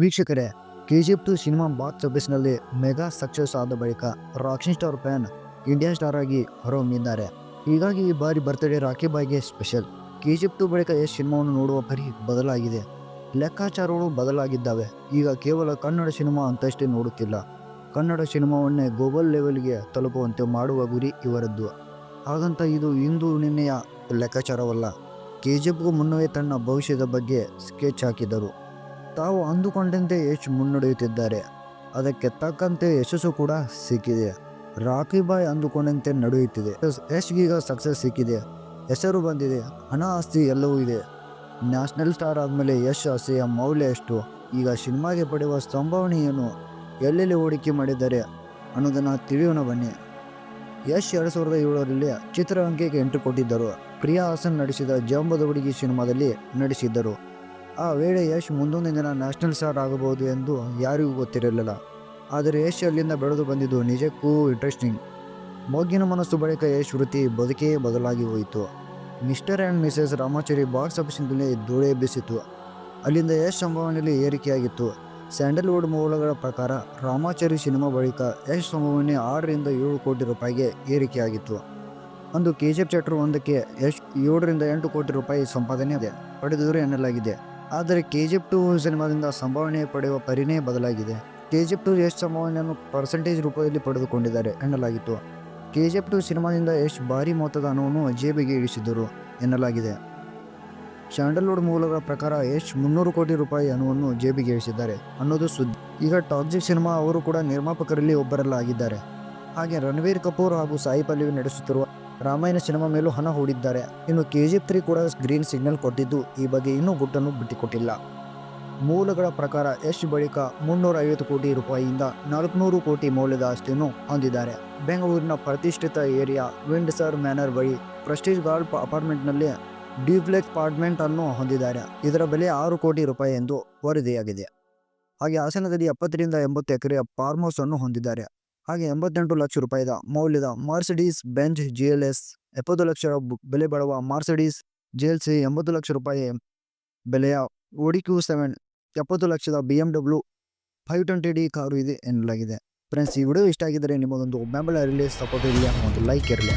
ವೀಕ್ಷಕರೇ, KGF 2 cinema box ಆಫೀಸ್ನಲ್ಲಿ mega success ಆದ ಬಳಿಕ rocking star fan Indian star ಆಗಿ ಹೊರಹೊಮ್ಮಿದ್ದಾರೆ. ಹೀಗಾಗಿ ಈ ಬಾರಿ ಬರ್ತ್ಡೇ ರಾಖಿ ಬಾಯ್ಗೆ ಸ್ಪೆಷಲ್. ಕೆಜಿಎಫ್ 2 ಬಳಿಕ ಯಶ್ ಸಿನಿಮಾವನ್ನು ನೋಡುವ ಪರಿ ಬದಲಾಗಿದೆ. ಲೆಕ್ಕಾಚಾರಗಳು ಬದಲಾಗಿದ್ದಾವೆ. ಈಗ ಕೇವಲ ಕನ್ನಡ ಸಿನಿಮಾ ಅಂತಷ್ಟೇ ನೋಡುತ್ತಿಲ್ಲ, ಕನ್ನಡ ಸಿನಿಮಾವನ್ನೇ ಗ್ಲೋಬಲ್ ಲೆವೆಲ್ಗೆ ತಲುಪುವಂತೆ ಮಾಡುವ ಗುರಿ ಇವರದ್ದು. ಹಾಗಂತ ಇದು ಇಂದು ನಿನ್ನೆಯ ಲೆಕ್ಕಾಚಾರವಲ್ಲ. ಕೆಜಿಎಫ್ಗೂ ಮುನ್ನವೇ ತನ್ನ ಭವಿಷ್ಯದ ಬಗ್ಗೆ ಸ್ಕೆಚ್ ಹಾಕಿದರು. ತಾವು ಅಂದುಕೊಂಡಂತೆ ಯಶ್ ಮುನ್ನಡೆಯುತ್ತಿದ್ದಾರೆ, ಅದಕ್ಕೆ ತಕ್ಕಂತೆ ಯಶಸ್ಸು ಕೂಡ ಸಿಕ್ಕಿದೆ. ರಾಖಿ ಬಾಯ್ ಅಂದುಕೊಂಡಂತೆ ನಡೆಯುತ್ತಿದೆ. ಯಶ್ಗೀಗ ಸಕ್ಸಸ್ ಸಿಕ್ಕಿದೆ, ಹೆಸರು ಬಂದಿದೆ, ಹಣ ಆಸ್ತಿ ಎಲ್ಲವೂ ಇದೆ. ನ್ಯಾಷನಲ್ ಸ್ಟಾರ್ ಆದಮೇಲೆ ಯಶ್ ಆಸೆಯ ಮೌಲ್ಯ ಎಷ್ಟು, ಈಗ ಸಿನಿಮಾಗೆ ಪಡೆಯುವ ಸಂಭಾವನೆ ಏನು, ಎಲ್ಲೆಲ್ಲಿ ಹೂಡಿಕೆ ಮಾಡಿದ್ದಾರೆ ಅನ್ನೋದನ್ನು ತಿಳಿಯೋಣ ಬನ್ನಿ. ಯಶ್ 2007ರಲ್ಲಿ ಚಿತ್ರರಂಗಕ್ಕೆ ಎಂಟ್ರಿ ಕೊಟ್ಟಿದ್ದರು. ಪ್ರಿಯಾ ಹಾಸನ್ ನಡೆಸಿದ ಜಂಬದ ಹುಡುಗಿ ಸಿನಿಮಾದಲ್ಲಿ ನಟಿಸಿದ್ದರು. ಆ ವೇಳೆ ಯಶ್ ಮುಂದೊಂದು ದಿನ ನ್ಯಾಷನಲ್ ಸ್ಟಾರ್ ಆಗಬಹುದು ಎಂದು ಯಾರಿಗೂ ಗೊತ್ತಿರಲಿಲ್ಲ. ಆದರೆ ಯಶ್ ಅಲ್ಲಿಂದ ಬೆಳೆದು ಬಂದಿದ್ದು ನಿಜಕ್ಕೂ ಇಂಟ್ರೆಸ್ಟಿಂಗ್. ಮೊಗ್ಗಿನ ಮನಸ್ಸು ಬಳಿಕ ಯಶ್ ವೃತ್ತಿ ಬದುಕೇ ಬದಲಾಗಿ ಹೋಯಿತು. Mister and Mrs Ramachari box ಆಫೀಸಿನಲ್ಲಿ ಧೂಳೆ ಎಬ್ಬಿಸಿತು. ಅಲ್ಲಿಂದ ಯಶ್ ಸಂಭಾವನೆಯಲ್ಲಿ ಏರಿಕೆಯಾಗಿತ್ತು. ಸ್ಯಾಂಡಲ್ವುಡ್ ಮೂಲಗಳ ಪ್ರಕಾರ ರಾಮಾಚಾರಿ ಸಿನಿಮಾ ಬಳಿಕ ಯಶ್ ಸಂಭಾವನೆ 6 ರಿಂದ 7 ಕೋಟಿ ರೂಪಾಯಿಗೆ ಏರಿಕೆಯಾಗಿತ್ತು. ಅಂದು ಕೆಜಿಎಫ್ ಚಾಪ್ಟರ್ 1ಕ್ಕೆ ಯಶ್ 7 ರಿಂದ 8 ಕೋಟಿ ರೂಪಾಯಿ ಸಂಪಾದನೆ ಪಡೆದರು ಎನ್ನಲಾಗಿದೆ. ಆದರೆ ಕೆಜಿಎಫ್ 2 ಸಿನಿಮಾದಿಂದ ಸಂಭಾವನೆ ಪಡೆಯುವ ಪರಿನೇ ಬದಲಾಗಿದೆ. ಕೆಜಿಎಫ್ 2 ಯಶ್ ಸಂಭಾವನೆಯನ್ನು ಪರ್ಸೆಂಟೇಜ್ ರೂಪದಲ್ಲಿ ಪಡೆದುಕೊಂಡಿದ್ದಾರೆ ಎನ್ನಲಾಗಿತ್ತು. ಕೆಜಿಎಫ್ 2 ಸಿನಿಮಾದಿಂದ ಯಶ್ ಭಾರಿ ಮೊತ್ತದ ಹಣವನ್ನು ಜೇಬಿಗೆ ಇಳಿಸಿದರು ಎನ್ನಲಾಗಿದೆ. ಸ್ಯಾಂಡಲ್ವುಡ್ ಮೂಲಗಳ ಪ್ರಕಾರ ಯಶ್ 300 ಕೋಟಿ ರೂಪಾಯಿ ಹಣವನ್ನು ಜೇಬಿಗೆ ಇಳಿಸಿದ್ದಾರೆ ಅನ್ನೋದು ಸುದ್ದಿ. ಈಗ ಟಾಕ್ಸಿಕ್ ಸಿನಿಮಾ ಅವರು ಕೂಡ ನಿರ್ಮಾಪಕರಲ್ಲಿ ಒಬ್ಬರೆಲ್ಲ ಆಗಿದ್ದಾರೆ. ಹಾಗೆ ರಣವೀರ್ ಕಪೂರ್ ಹಾಗೂ ಸಾಯಿ ಪಲ್ಲವಿ ನಡೆಸುತ್ತಿರುವ ರಾಮಾಯಣ ಸಿನಿಮಾ ಮೇಲೂ ಹಣ ಹೂಡಿದ್ದಾರೆ. ಇನ್ನು ಕೆಜಿಎಫ್ 3 ಕೂಡ ಗ್ರೀನ್ ಸಿಗ್ನಲ್ ಕೊಟ್ಟಿದ್ದು ಈ ಬಗ್ಗೆ ಇನ್ನೂ ಗುಟ್ಟನ್ನು ಬಿಟ್ಟುಕೊಟ್ಟಿಲ್ಲ. ಮೂಲಗಳ ಪ್ರಕಾರ ಯಶ್ ಬಳಿಕ 350 ಕೋಟಿ ರೂಪಾಯಿಯಿಂದ 400 ಕೋಟಿ ಮೌಲ್ಯದ ಆಸ್ತಿಯನ್ನು ಹೊಂದಿದ್ದಾರೆ. ಬೆಂಗಳೂರಿನ ಪ್ರತಿಷ್ಠಿತ ಏರಿಯಾ ವಿಂಡ್ಸರ್ ಮ್ಯಾನರ್ ಬಳಿ ಪ್ರೆಸ್ಟೀಜ್ ಗಾಲ್ಫ್ ಅಪಾರ್ಟ್ಮೆಂಟ್ನಲ್ಲಿ ಡ್ಯೂಪ್ಲೆಕ್ಸ್ ಅಪಾರ್ಟ್ಮೆಂಟ್ ಅನ್ನು ಹೊಂದಿದ್ದಾರೆ. ಇದರ ಬೆಲೆ 6 ಕೋಟಿ ರೂಪಾಯಿ ಎಂದು ವರದಿಯಾಗಿದೆ. ಹಾಗೆ ಹಾಸನದಲ್ಲಿ 70 ರಿಂದ 80 ಎಕರೆಯ ಫಾರ್ಮ್ ಹೌಸ್ ಅನ್ನು ಹೊಂದಿದ್ದಾರೆ. ಹಾಗೆ 88 ಲಕ್ಷ ರೂಪಾಯಿದ ಮೌಲ್ಯದ ಮರ್ಸಿಡೀಸ್ ಬೆಂಜ್ GLS, 70 ಲಕ್ಷ ಬೆಲೆ ಬಾಳುವ ಮರ್ಸಿಡೀಸ್ GLC, 80 ಲಕ್ಷ ರೂಪಾಯಿ ಬೆಲೆಯ Audi Q7, 70 ಲಕ್ಷದ BMW 520D ಕಾರು ಇದೆ ಎನ್ನಲಾಗಿದೆ. ಫ್ರೆಂಡ್ಸ್, ಈ ವಿಡಿಯೋ ಇಷ್ಟ ಆಗಿದ್ದರೆ ನಿಮಗೊಂದು ಬೆಂಬಲ ಇರಲಿ, ಸಪೋರ್ಟ್ ಇರಲಿ, ಒಂದು ಲೈಕ್ ಇರಲಿ.